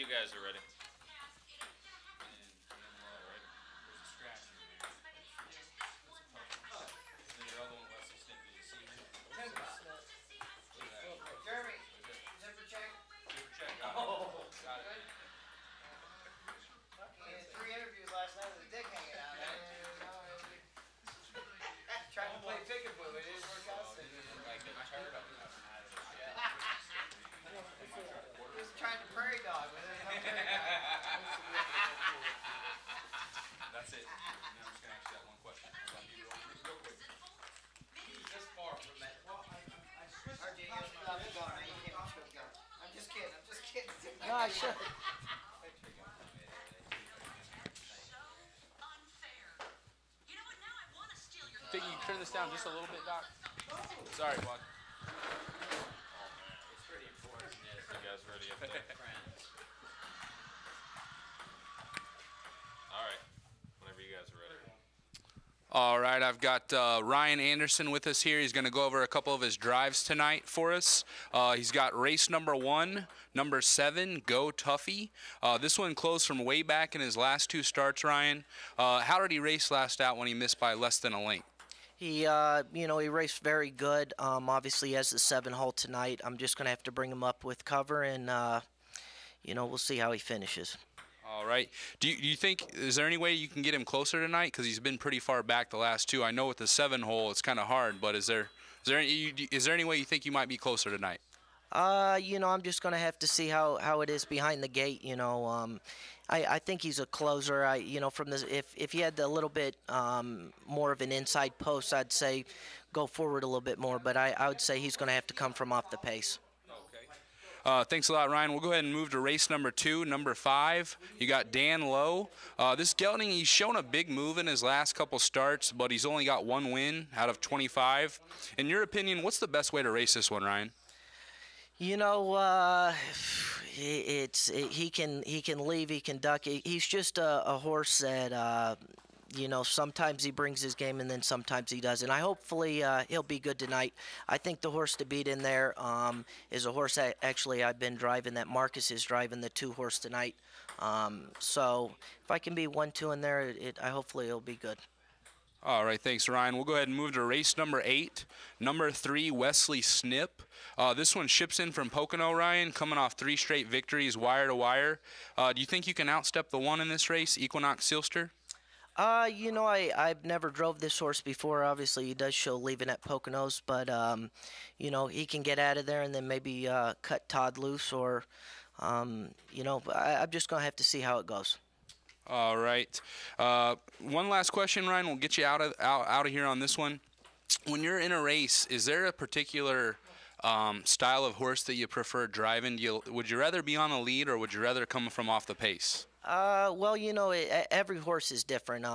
you guys are ready. Jeremy, zipper check. Oh, got it. He had 3 interviews last night with a dick hanging out. Tried to play peekaboo, it didn't work out. He was trying to prairie dog with it. That's it. Now I'm just going to ask you that one question. Real quick. He's this far from that. Well, I switched. RJ, you stop the gun, man. You can't shoot the gun. I'm just kidding. I'm just kidding. No, I should. Think you can turn this down just a little bit, Doc? Sorry, Buck. It's pretty important that you guys ready up there. All right. Whenever you guys are ready. All right, I've got Ryan Anderson with us here. He's going to go over a couple of his drives tonight for us. He's got race number 1, number 7, Go Tuffy. This one closed from way back in his last 2 starts, Ryan. How did he race last out when he missed by less than a length? He, he raced very good. Obviously, he has the 7 hole tonight. I'm just going to have to bring him up with cover, and, we'll see how he finishes. All right. Do you think, is there any way you can get him closer tonight? Because he's been pretty far back the last 2. I know with the 7 hole, it's kind of hard, but is there any way you think you might be closer tonight? I'm just going to have to see how it is behind the gate. I think he's a closer. From this, if he had a little bit more of an inside post, I'd say go forward a little bit more. But I would say he's going to have to come from off the pace. Okay. Thanks a lot, Ryan. We'll go ahead and move to race number 2, number 5. You got Dan Lowe. This gelding, he's shown a big move in his last couple starts, but he's only got 1 win out of 25. In your opinion, what's the best way to race this one, Ryan? He can leave, he can duck. He's just a horse that sometimes he brings his game and then sometimes he doesn't. Hopefully he'll be good tonight. I think the horse to beat in there is a horse that actually I've been driving, that Marcus is driving, the 2 horse tonight. So if I can be 1, 2 in there, hopefully it'll be good. All right, thanks, Ryan. We'll go ahead and move to race number 8, number 3, Wesley Snip. This one ships in from Pocono, Ryan, coming off 3 straight victories, wire to wire. Do you think you can outstep the 1 in this race, Equinox Sealster? I've never drove this horse before. Obviously, he does show leaving at Poconos, but, he can get out of there and then maybe cut Todd loose or, I'm just going to have to see how it goes. All right. One last question, Ryan. We'll get you out of here on this one. When you're in a race, is there a particular style of horse that you prefer driving? Would you rather be on the lead or would you rather come from off the pace? Every horse is different.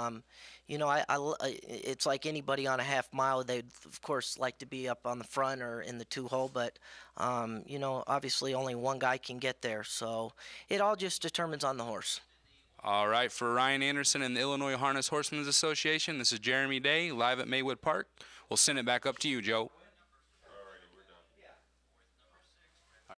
It's like anybody on a half mile. They'd, of course, like to be up on the front or in the 2 hole, but, obviously only one guy can get there. So it all just determines on the horse. All right, for Ryan Anderson and the Illinois Harness Horsemen's Association, this is Jeremy Day, live at Maywood Park. We'll send it back up to you, Joe.